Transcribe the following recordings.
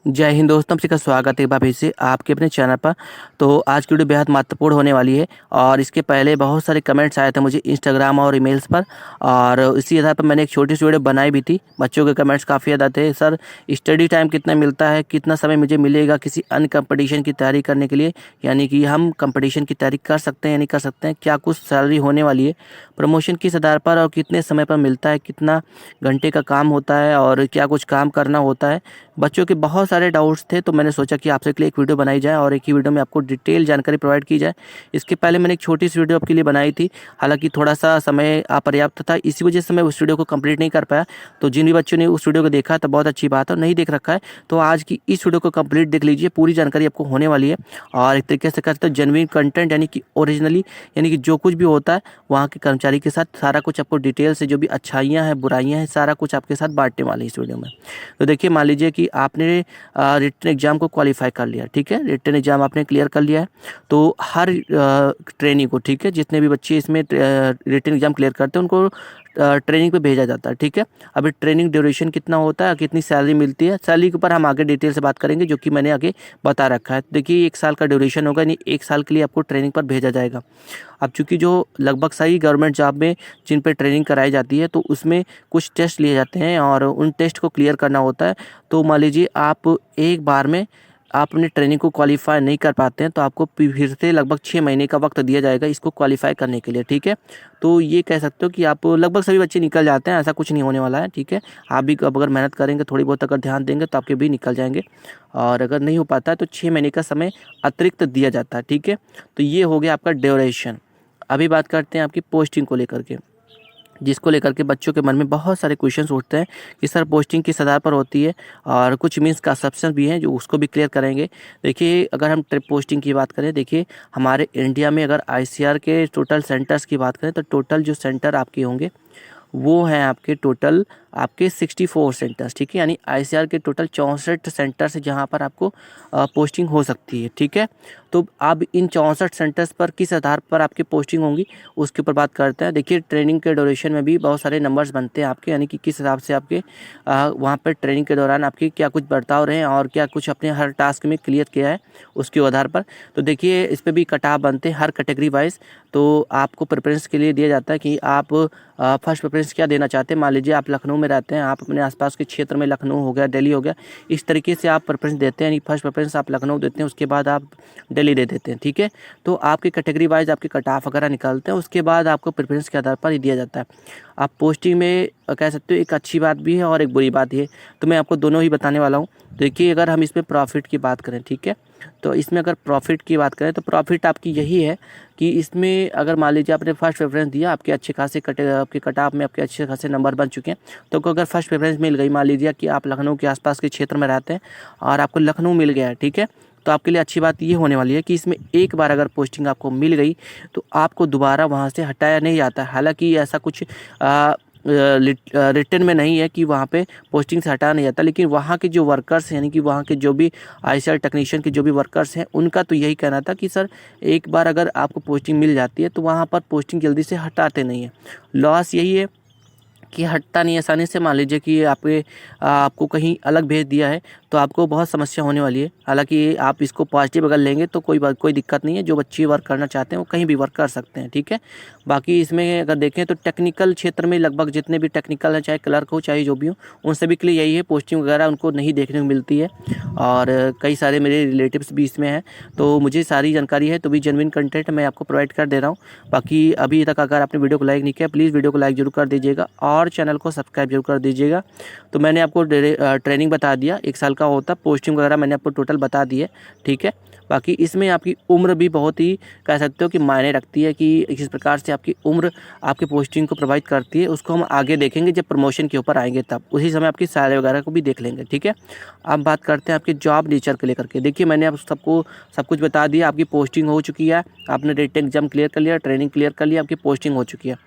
जय हिंद दोस्तों, आपका स्वागत है एक बार फिर से आपके अपने चैनल पर। तो आज की वीडियो बेहद महत्वपूर्ण होने वाली है और इसके पहले बहुत सारे कमेंट्स आए थे मुझे इंस्टाग्राम और ईमेल्स पर, और इसी आधार पर मैंने एक छोटी सी वीडियो बनाई भी थी। बच्चों के कमेंट्स काफ़ी ज़्यादा थे, सर स्टडी टाइम कितना मिलता है, कितना समय मुझे मिलेगा किसी अन्य कंपटीशन की तैयारी करने के लिए, यानी कि हम कंपटीशन की तैयारी कर सकते हैं या नहीं कर सकते हैं, क्या कुछ सैलरी होने वाली है, प्रमोशन किस आधार पर और कितने समय पर मिलता है, कितना घंटे का काम होता है और क्या कुछ काम करना होता है। बच्चों के बहुत सारे डाउट्स थे, तो मैंने सोचा कि आपसे के लिए एक वीडियो बनाई जाए और एक ही वीडियो में आपको डिटेल जानकारी प्रोवाइड की जाए। इसके पहले मैंने एक छोटी सी वीडियो आपके लिए बनाई थी, हालांकि थोड़ा सा समय अपर्याप्त था, इसी वजह से मैं उस वीडियो को कंप्लीट नहीं कर पाया। तो जिन भी बच्चों ने उस वीडियो को देखा तो बहुत अच्छी बात है, और नहीं देख रखा है तो आज की इस वीडियो को कंप्लीट देख लीजिए, पूरी जानकारी आपको होने वाली है। और एक तरीके से कहते हैं जेन्युइन कंटेंट, यानी कि ओरिजिनली, यानी कि जो कुछ भी होता है वहाँ के कर्मचारी के साथ सारा कुछ आपको डिटेल से, जो भी अच्छाइयाँ हैं बुराइयाँ हैं, सारा कुछ आपके साथ बांटने वाले इस वीडियो में। तो देखिए, मान लीजिए कि आपने रिटन एग्जाम को क्वालिफाई कर लिया, ठीक है, रिटन एग्जाम आपने क्लियर कर लिया है। तो हर ट्रेनिंग को, ठीक है, जितने भी बच्चे इसमें रिटन एग्जाम क्लियर करते हैं उनको ट्रेनिंग पे भेजा जाता है, ठीक है। अभी ट्रेनिंग ड्यूरेशन कितना होता है, कितनी सैलरी मिलती है, सैलरी के ऊपर हम आगे डिटेल से बात करेंगे, जो कि मैंने आगे बता रखा है। देखिए, 1 साल का ड्यूरेशन होगा, यानी 1 साल के लिए आपको ट्रेनिंग पर भेजा जाएगा। अब चूंकि जो लगभग सही गवर्नमेंट जॉब में जिन पे ट्रेनिंग कराई जाती है, तो उसमें कुछ टेस्ट लिए जाते हैं और उन टेस्ट को क्लियर करना होता है। तो मान लीजिए आप एक बार में आप अपनी ट्रेनिंग को क्वालिफाई नहीं कर पाते हैं, तो आपको फिर से लगभग 6 महीने का वक्त दिया जाएगा इसको क्वालिफाई करने के लिए, ठीक है। तो ये कह सकते हो कि आप लगभग सभी बच्चे निकल जाते हैं, ऐसा कुछ नहीं होने वाला है, ठीक है। आप भी अब अगर मेहनत करेंगे, थोड़ी बहुत अगर ध्यान देंगे, तो आपके भी निकल जाएंगे। और अगर नहीं हो पाता है तो 6 महीने का समय अतिरिक्त दिया जाता है, ठीक है। तो ये हो गया आपका ड्यूरेशन। अभी बात करते हैं आपकी पोस्टिंग को लेकर के, जिसको लेकर के बच्चों के मन में बहुत सारे क्वेश्चंस उठते हैं कि सर पोस्टिंग किस आधार पर होती है, और कुछ मीन्स का सब्सटेंस भी हैं जो उसको भी क्लियर करेंगे। देखिए, अगर हम ट्रिप पोस्टिंग की बात करें, देखिए हमारे इंडिया में अगर आईसीआर के टोटल सेंटर्स की बात करें, तो टोटल जो सेंटर आपके होंगे वो हैं आपके टोटल आपके 64 सेंटर्स, ठीक है। यानी आईसीआर के टोटल 64 सेंटर्स है जहाँ पर आपको पोस्टिंग हो सकती है, ठीक है। तो अब इन 64 सेंटर्स पर किस आधार पर आपकी पोस्टिंग होंगी उसके ऊपर बात करते हैं। देखिए, ट्रेनिंग के ड्यूरेशन में भी बहुत सारे नंबर्स बनते हैं आपके, यानी कि किस हिसाब से आपके वहाँ पर ट्रेनिंग के दौरान आपके क्या कुछ बर्ताव रहे और क्या कुछ अपने हर टास्क में क्लियर किया है उसके आधार पर। तो देखिए, इस पर भी कट ऑफ बनते हैं हर कैटेगरी वाइज। तो आपको प्रेफरेंस के लिए दिया जाता है कि आप फर्स्ट प्रेफरेंस क्या देना चाहते हैं। मान लीजिए आप लखनऊ में रहते हैं, आप अपने आसपास के क्षेत्र में, लखनऊ हो गया, दिल्ली हो गया, इस तरीके से आप प्रेफरेंस देते हैं, यानी फर्स्ट प्रेफरेंस आप लखनऊ देते हैं, उसके बाद आप दिल्ली दे देते हैं, ठीक है। तो आपकी कैटेगरी वाइज आपके कट ऑफ वगैरह निकालते हैं, उसके बाद आपको प्रेफरेंस के आधार पर ही दिया जाता है। आप पोस्टिंग में कह सकते हो एक अच्छी बात भी है और एक बुरी बात भी है, तो मैं आपको दोनों ही बताने वाला हूँ। देखिए, अगर हम इसमें प्रॉफिट की बात करें, ठीक है, तो इसमें अगर प्रॉफिट की बात करें तो प्रॉफिट आपकी यही है कि इसमें अगर मान लीजिए आपने फर्स्ट प्रेफरेंस दिया, आपके अच्छे खासे आपके कट ऑफ में आपके अच्छे खासे नंबर बन चुके हैं, तो अगर फर्स्ट प्रेफरेंस मिल गई, मान लीजिए कि आप लखनऊ के आसपास के क्षेत्र में रहते हैं और आपको लखनऊ मिल गया है, ठीक है, तो आपके लिए अच्छी बात ये होने वाली है कि इसमें एक बार अगर पोस्टिंग आपको मिल गई तो आपको दोबारा वहाँ से हटाया नहीं जाता। हालांकि ऐसा कुछ रिटर्न में नहीं है कि वहाँ पे पोस्टिंग से हटाया नहीं जाता, लेकिन वहाँ के जो वर्कर्स हैं, यानी कि वहाँ के जो भी आईसीआर टेक्नीशियन के जो भी वर्कर्स हैं, उनका तो यही कहना था कि सर एक बार अगर आपको पोस्टिंग मिल जाती है तो वहाँ पर पोस्टिंग जल्दी से हटाते नहीं हैं। लॉस यही है कि हटता नहीं आसानी से। मान लीजिए कि आपको कहीं अलग भेज दिया है तो आपको बहुत समस्या होने वाली है। हालांकि आप इसको पॉजिटिव अगर लेंगे तो कोई दिक्कत नहीं है, जो बच्चे वर्क करना चाहते हैं वो कहीं भी वर्क कर सकते हैं, ठीक है। बाकी इसमें अगर देखें तो टेक्निकल क्षेत्र में लगभग जितने भी टेक्निकल हैं, चाहे क्लर्क हो चाहे जो भी हो, उन सभी के लिए यही है, पोस्टिंग वगैरह उनको नहीं देखने को मिलती है। और कई सारे मेरे रिलेटिव्स भी इसमें हैं, तो मुझे सारी जानकारी है, तो भी जेन्युइन कंटेंट मैं आपको प्रोवाइड कर दे रहा हूँ। बाकी अभी तक अगर आपने वीडियो को लाइक नहीं किया, प्लीज़ वीडियो को लाइक जरूर कर दीजिएगा और चैनल को सब्सक्राइब जरूर कर दीजिएगा। तो मैंने आपको ट्रेनिंग बता दिया, 1 साल का होता, पोस्टिंग वगैरह मैंने आपको टोटल बता दिए, ठीक है। बाकी इसमें आपकी उम्र भी बहुत ही कह सकते हो कि मायने रखती है कि किस प्रकार से आपकी उम्र आपकी पोस्टिंग को प्रभावित करती है, उसको हम आगे देखेंगे जब प्रमोशन के ऊपर आएंगे, तब उसी समय आपकी सैलरी वगैरह को भी देख लेंगे, ठीक है। अब बात करते हैं आपके जॉब नेचर को लेकर के। देखिए, मैंने आप सबको सब कुछ बता दिया, आपकी पोस्टिंग हो चुकी है, आपने रिटन एग्जाम क्लियर कर लिया, ट्रेनिंग क्लियर कर लिया, आपकी पोस्टिंग हो चुकी है।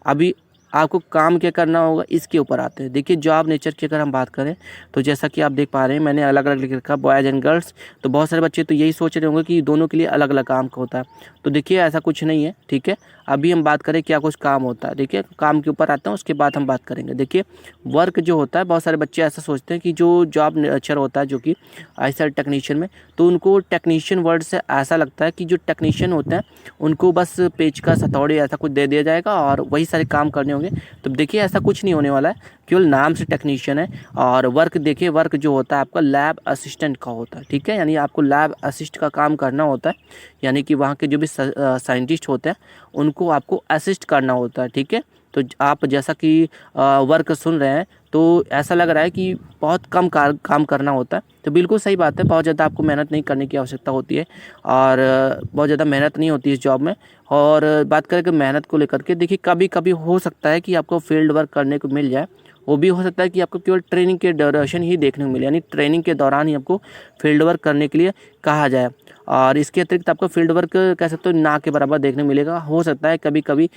अभी आपको काम क्या करना होगा इसके ऊपर आते हैं। देखिए जॉब नेचर की अगर हम बात करें तो जैसा कि आप देख पा रहे हैं मैंने अलग अलग लिख रखा बॉयज़ एंड गर्ल्स। तो बहुत सारे बच्चे तो यही सोच रहे होंगे कि दोनों के लिए अलग अलग काम का होता है। तो देखिए ऐसा कुछ नहीं है, ठीक है। अभी हम बात करें क्या कुछ काम होता है। देखिए काम के ऊपर आते हैं उसके बाद हम बात करेंगे। देखिए वर्क जो होता है, बहुत सारे बच्चे ऐसा सोचते हैं कि जो जॉब नेचर होता है जो कि आईसीटी टेक्नीशियन में, तो उनको टेक्नीशियन वर्ड से ऐसा लगता है कि जो टेक्नीशियन होते हैं उनको बस पेचकस हथौड़ी ऐसा कुछ दे दिया जाएगा और वही सारे काम करने होंगे। तो देखिए ऐसा कुछ नहीं होने वाला है, केवल नाम से टेक्नीशियन है। और वर्क देखिए, वर्क जो होता है आपका लैब असिस्टेंट का होता है, ठीक है। यानी आपको लैब असिस्ट का काम करना होता है, यानी कि वहाँ के जो भी साइंटिस्ट होते हैं उनको आपको असिस्ट करना होता है, ठीक है। तो आप जैसा कि वर्क सुन रहे हैं तो ऐसा लग रहा है कि बहुत कम काम करना होता है। तो बिल्कुल सही बात है, बहुत ज़्यादा आपको मेहनत नहीं करने की आवश्यकता होती है और बहुत ज़्यादा मेहनत नहीं होती है इस जॉब में। और बात करें कि मेहनत को लेकर के, देखिए कभी कभी हो सकता है कि आपको फील्ड वर्क करने को मिल जाए, वो भी हो सकता है कि आपको केवल ट्रेनिंग के ड्यूरेशन ही देखने को मिले, यानी ट्रेनिंग के दौरान ही आपको फील्ड वर्क करने के लिए कहा जाए। और इसके अतिरिक्त आपको फील्ड वर्क कह सकते हो ना के बराबर देखने को मिलेगा। हो सकता है कभी कभी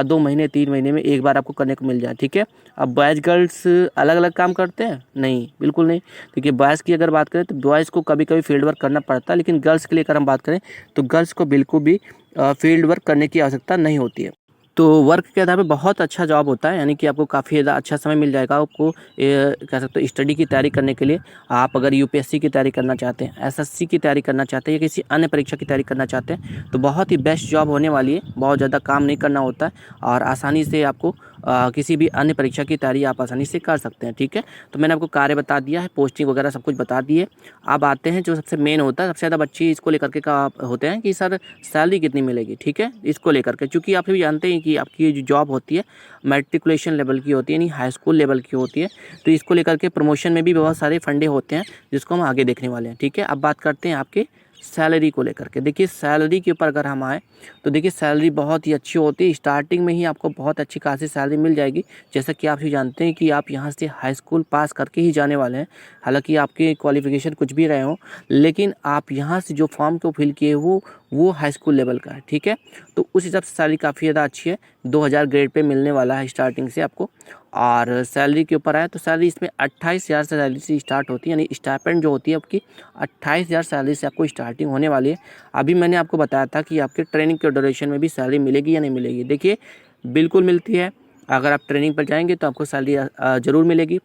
2 महीने 3 महीने में एक बार आपको करने को मिल जाए, ठीक है। अब बॉयज़ गर्ल्स अलग अलग काम करते हैं? नहीं, बिल्कुल नहीं। देखिए बॉयज़ की अगर बात करें तो बॉयज़ को कभी कभी फील्ड वर्क करना पड़ता है, लेकिन गर्ल्स के लिए अगर हम बात करें तो गर्ल्स को बिल्कुल भी फील्ड वर्क करने की आवश्यकता नहीं होती है। तो वर्क के आधार पे बहुत अच्छा जॉब होता है, यानी कि आपको काफ़ी ज़्यादा अच्छा समय मिल जाएगा आपको कह सकते हो स्टडी की तैयारी करने के लिए। आप अगर यूपीएससी की तैयारी करना चाहते हैं, एसएससी की तैयारी करना चाहते हैं या किसी अन्य परीक्षा की तैयारी करना चाहते हैं तो बहुत ही बेस्ट जॉब होने वाली है। बहुत ज़्यादा काम नहीं करना होता है और आसानी से आपको किसी भी अन्य परीक्षा की तैयारी आप आसानी से कर सकते हैं, ठीक है। तो मैंने आपको कार्य बता दिया है, पोस्टिंग वगैरह सब कुछ बता दिए। अब आते हैं जो सबसे मेन होता है, सबसे ज़्यादा बच्चे इसको लेकर के का होते हैं कि सर सैलरी कितनी मिलेगी, ठीक है। इसको लेकर के, चूँकि आप भी जानते हैं कि आपकी जो जॉब होती है मैट्रिकुलेशन लेवल की होती है, यानी हाई स्कूल लेवल की होती है। तो इसको लेकर के प्रमोशन में भी बहुत सारे फंडे होते हैं जिसको हम आगे देखने वाले हैं, ठीक है। अब बात करते हैं आपके सैलरी को लेकर के। देखिए सैलरी के ऊपर अगर हम आए तो देखिए सैलरी बहुत ही अच्छी होती है, स्टार्टिंग में ही आपको बहुत अच्छी खासी सैलरी मिल जाएगी। जैसा कि आप भी जानते हैं कि आप यहाँ से हाई स्कूल पास करके ही जाने वाले हैं, हालांकि आपके क्वालिफिकेशन कुछ भी रहे हो, लेकिन आप यहाँ से जो फॉर्म को फिल किए वो हाई स्कूल लेवल का है, ठीक है। तो उस हिसाब से सैलरी काफ़ी ज़्यादा अच्छी है, 2000 ग्रेड पे मिलने वाला है स्टार्टिंग से आपको। और सैलरी के ऊपर आए तो सैलरी इसमें 28,000 से सैलरी से स्टार्ट होती है, यानी स्टाइपेंड जो होती है आपकी 28,000 सैलरी से आपको स्टार्टिंग होने वाली है। अभी मैंने आपको बताया था कि आपके ट्रेनिंग के ड्यूरेशन में भी सैलरी मिलेगी या नहीं मिलेगी। देखिए बिल्कुल मिलती है, अगर आप ट्रेनिंग पर जाएंगे तो आपको सैलरी ज़रूर मिलेगी।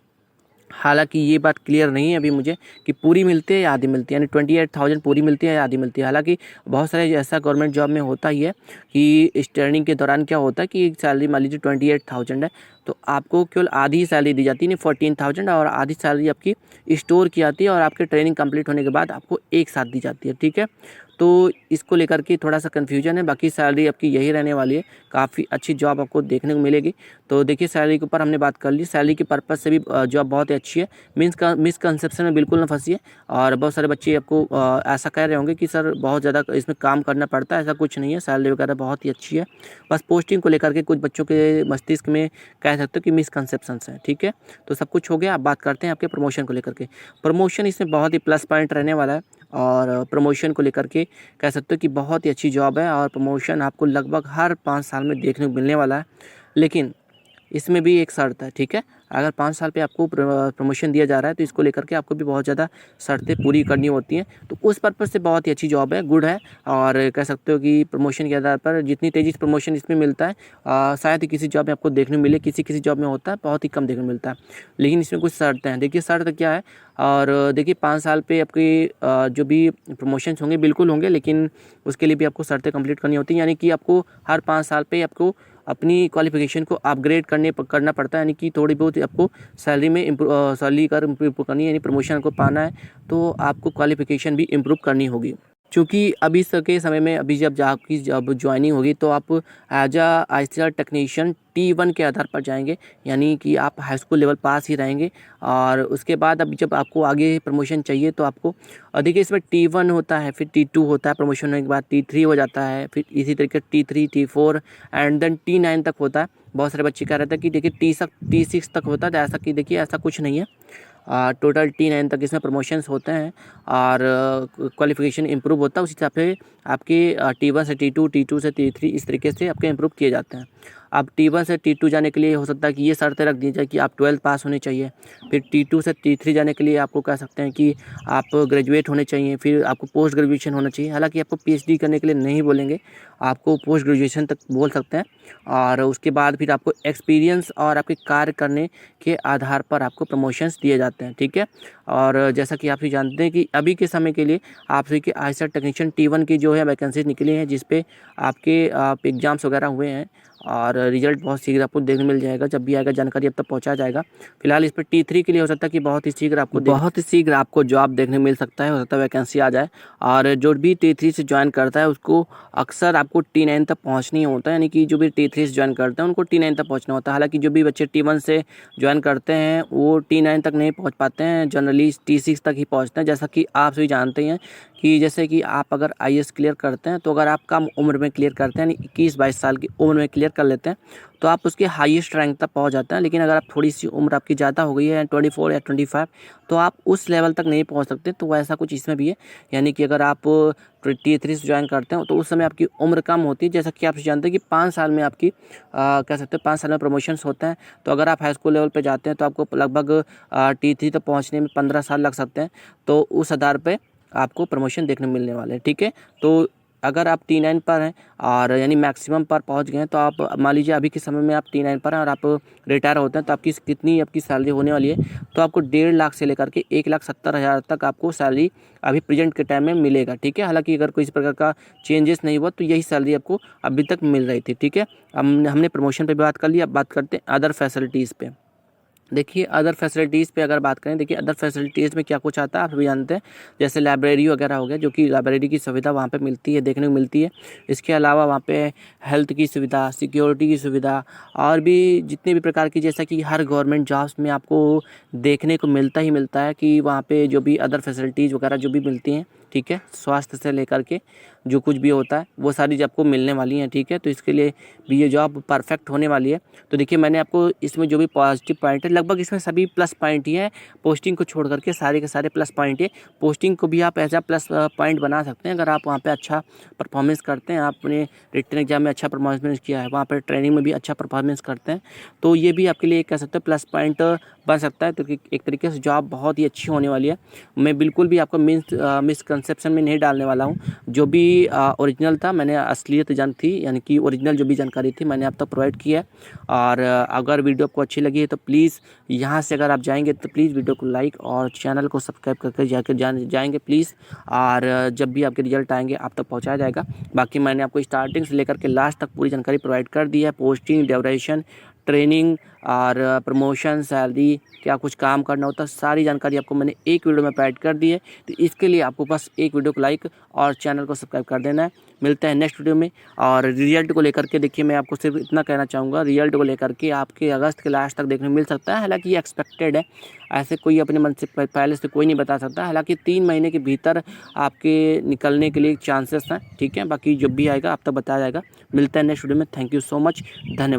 हालांकि ये बात क्लियर नहीं है अभी मुझे कि पूरी मिलती है या आधी मिलती है, यानी 28,000 पूरी मिलती है या आधी मिलती है। हालांकि बहुत सारे ऐसा गवर्नमेंट जॉब में होता ही है कि इस ट्रेनिंग के दौरान क्या होता है कि सैलरी मान लीजिए 28,000 है तो आपको केवल आधी ही सैलरी दी जाती है, नहीं 14,000, और आधी सैलरी आपकी स्टोर की आती है और आपके ट्रेनिंग कंप्लीट होने के बाद आपको एक साथ दी जाती है, ठीक है। तो इसको लेकर के थोड़ा सा कन्फ्यूजन है, बाकी सैलरी आपकी यही रहने वाली है, काफ़ी अच्छी जॉब आपको देखने को मिलेगी। तो देखिए सैलरी के ऊपर हमने बात कर ली, सैलरी के पर्पज़ से भी जॉब बहुत ही अच्छी है, मिसकंसेप्शन में बिल्कुल ना फंसिए। और बहुत सारे बच्चे आपको ऐसा कह रहे होंगे कि सर बहुत ज़्यादा इसमें काम करना पड़ता है, ऐसा कुछ नहीं है, सैलरी वगैरह बहुत ही अच्छी है। बस पोस्टिंग को लेकर के कुछ बच्चों के मस्तिष्क में कह सकते हो कि मिसकंसेप्शंस हैं, ठीक है। तो सब कुछ हो गया। अब बात करते हैं आपके प्रमोशन को लेकर के। प्रमोशन इसमें बहुत ही प्लस पॉइंट रहने वाला है और प्रमोशन को लेकर के कह सकते हो कि बहुत ही अच्छी जॉब है और प्रमोशन आपको लगभग हर 5 साल में देखने को मिलने वाला है। लेकिन इसमें भी एक शर्त है, ठीक है। अगर 5 साल पे आपको प्रमोशन दिया जा रहा है तो इसको लेकर के आपको भी बहुत ज़्यादा शर्तें पूरी करनी होती हैं। तो उस पर्पज़ से बहुत ही अच्छी जॉब है, गुड है। और कह सकते हो कि प्रमोशन के आधार पर जितनी तेज़ी से प्रमोशन इसमें मिलता है शायद ही किसी जॉब में आपको देखने को मिले, किसी किसी जॉब में होता है, बहुत ही कम देखने को मिलता है। लेकिन इसमें कुछ शर्तें हैं, देखिए शर्त क्या है। और देखिए 5 साल पे आपकी जो भी प्रमोशंस होंगे बिल्कुल होंगे, लेकिन उसके लिए भी आपको शर्तें कंप्लीट करनी होती हैं, यानी कि आपको हर 5 साल पे आपको अपनी क्वालिफिकेशन को अपग्रेड करना पड़ता है, यानी कि थोड़ी बहुत आपको सैलरी में सैलरी कर इम्प्रूव करनी है, यानी प्रमोशन को पाना है तो आपको क्वालिफिकेशन भी इम्प्रूव करनी होगी। क्योंकि अभी के समय में अभी जब आपकी जब ज्वाइनिंग होगी तो आप as a ICT technician T1 के आधार पर जाएंगे, यानी कि आप हाई स्कूल लेवल पास ही रहेंगे। और उसके बाद अब जब आपको आगे प्रमोशन चाहिए तो आपको देखिए इसमें T1 होता है, फिर T2 होता है, प्रमोशन होने के बाद T3 हो जाता है, फिर इसी तरीके T3 T4 and then T9 तक होता है। बहुत सारे बच्चे कह रहे थे कि देखिए T6 तक होता है, तो ऐसा कि देखिए ऐसा कुछ नहीं है, टोटल T9 तक इसमें प्रमोशंस होते हैं और क्वालिफिकेशन इंप्रूव होता है। उस हिसाब से आपके T1 से T2 से T3 इस तरीके से आपके इंप्रूव किए जाते हैं। अब T1 से T2 जाने के लिए हो सकता है कि ये शर्तें रख दी जाए कि आप 12th पास होने चाहिए। फिर T2 से T3 जाने के लिए आपको कह सकते हैं कि आप ग्रेजुएट होने चाहिए, फिर आपको पोस्ट ग्रेजुएशन होना चाहिए। हालांकि आपको PhD करने के लिए नहीं बोलेंगे, आपको पोस्ट ग्रेजुएशन तक बोल सकते हैं। और उसके बाद फिर आपको एक्सपीरियंस और आपके कार्य करने के आधार पर आपको प्रमोशंस दिए जाते हैं, ठीक है। और जैसा कि आप भी जानते हैं कि अभी के समय के लिए आप सभी के आईसेट टेक्नीशियन T1 की जो है वैकेंसीज निकली हैं, जिस पे आपके एग्ज़ाम्स वगैरह हुए हैं और रिजल्ट बहुत शीघ्र आपको देखने मिल जाएगा। जब भी आएगा जानकारी अब तक पहुंचाया जाएगा। फिलहाल इस पर T3 के लिए हो सकता है कि बहुत ही शीघ्र आपको जॉब देखने मिल सकता है, हो सकता है वैकेंसी आ जाए। और जो भी T3 से ज्वाइन करता है उसको अक्सर आपको T9 तक पहुँचनी होता है, यानी कि जो भी T3 से ज्वाइन करते हैं उनको T9 तक पहुँचना होता है। हालाँकि जो भी बच्चे T1 से ज्वाइन करते हैं वो T9 तक नहीं पहुँच पाते हैं, जनरली T6 तक ही पहुँचते हैं। जैसा कि आप सभी जानते हैं कि जैसे कि आप अगर IAS क्लियर करते हैं, तो अगर आप कम उम्र में क्लियर करते हैं, यानी 21-22 साल की उम्र में क्लियर कर लेते हैं, तो आप उसके हाईएस्ट रैंक तक पहुंच जाते हैं। लेकिन अगर आप थोड़ी सी उम्र आपकी ज़्यादा हो गई है 24 या 25, तो आप उस लेवल तक नहीं पहुंच सकते। तो ऐसा कुछ इसमें भी है, यानी कि अगर आप T3 से ज्वाइन करते हैं तो उस समय आपकी उम्र कम होती है। जैसा कि आप जानते हैं कि 5 साल में आपकी कह सकते हैं 5 साल में प्रमोशंस होते हैं। तो अगर आप हाई स्कूल लेवल पे जाते हैं तो आपको लगभग T3 तक पहुँचने में 15 साल लग सकते हैं। तो उस आधार पर आपको प्रमोशन देखने मिलने वाले हैं, ठीक है। तो अगर आप T9 पर हैं और यानी मैक्सिमम पर पहुंच गए हैं, तो आप मान लीजिए अभी के समय में आप T9 पर हैं और आप रिटायर होते हैं, तो आपकी कितनी आपकी सैलरी होने वाली है, तो आपको 1.5 लाख से लेकर के 1,70,000 तक आपको सैलरी अभी प्रेजेंट के टाइम में मिलेगा, ठीक है। हालांकि अगर कोई इस प्रकार का चेंजेस नहीं हुआ तो यही सैलरी आपको अभी तक मिल रही थी, ठीक है। हमने प्रमोशन पर भी बात कर ली, अब बात करते हैं अदर फैसिलिटीज़ पे। देखिए अदर फैसिलिटीज़ पे अगर बात करें, देखिए अदर फैसिलिटीज़ में क्या कुछ आता है आप भी जानते हैं। जैसे लाइब्रेरी वगैरह हो गया, जो कि लाइब्रेरी की सुविधा वहाँ पे मिलती है, देखने को मिलती है। इसके अलावा वहाँ पे हेल्थ की सुविधा, सिक्योरिटी की सुविधा और भी जितने भी प्रकार की, जैसा कि हर गवर्नमेंट जॉब्स में आपको देखने को मिलता ही मिलता है कि वहाँ पे जो भी अदर फैसिलिटीज़ वगैरह जो भी मिलती हैं, ठीक है, स्वास्थ्य से लेकर के जो कुछ भी होता है वो सारी जब आपको मिलने वाली हैं, ठीक है। तो इसके लिए भी ये जॉब परफेक्ट होने वाली है। तो देखिए मैंने आपको इसमें जो भी पॉजिटिव पॉइंट है, लगभग इसमें सभी प्लस पॉइंट ही है। पोस्टिंग को छोड़ करके सारे के सारे प्लस पॉइंट है। पोस्टिंग को भी आप ऐसा प्लस पॉइंट बना सकते हैं अगर आप वहाँ पे अच्छा परफॉर्मेंस करते हैं, आपने रिटन एग्जाम में अच्छा परफॉर्मेंस किया है, वहाँ पर ट्रेनिंग में भी अच्छा परफॉर्मेंस करते हैं, तो ये भी आपके लिए कह सकते हैं प्लस पॉइंट बन सकता है। तो एक तरीके से जॉब बहुत ही अच्छी होने वाली है। मैं बिल्कुल भी आपको मिसकंसेप्शन में नहीं डालने वाला हूँ। जो भी ओरिजिनल था मैंने असलियत जान थी, यानी कि ओरिजिनल जो भी जानकारी थी मैंने आप तक प्रोवाइड किया है। और अगर वीडियो आपको अच्छी लगी है तो प्लीज़ यहाँ से अगर आप जाएंगे तो प्लीज़ वीडियो को लाइक और चैनल को सब्सक्राइब करके जाएंगे प्लीज़। और जब भी आपके रिजल्ट आएंगे आप तक पहुँचाया जाएगा। बाकी मैंने आपको स्टार्टिंग से लेकर के लास्ट तक पूरी जानकारी प्रोवाइड कर दी है। पोस्टिंग, ड्यूरेशन, ट्रेनिंग और प्रमोशन, सैलरी, क्या कुछ काम करना होता है, सारी जानकारी आपको मैंने एक वीडियो में प्रोवाइड कर दी है। तो इसके लिए आपको बस एक वीडियो को लाइक और चैनल को सब्सक्राइब कर देना है। मिलते हैं नेक्स्ट वीडियो में। और रिजल्ट को लेकर के देखिए मैं आपको सिर्फ इतना कहना चाहूँगा, रिजल्ट को लेकर के आपके अगस्त के लास्ट तक देखने मिल सकता है। हालांकि ये एक्सपेक्टेड है, ऐसे कोई अपने मन से पहले से कोई नहीं बता सकता। हालांकि 3 महीने के भीतर आपके निकलने के लिए चांसेस हैं, ठीक है। बाकी जब भी आएगा आप तक बताया जाएगा। मिलते हैं नेक्स्ट वीडियो में। थैंक यू सो मच, धन्यवाद।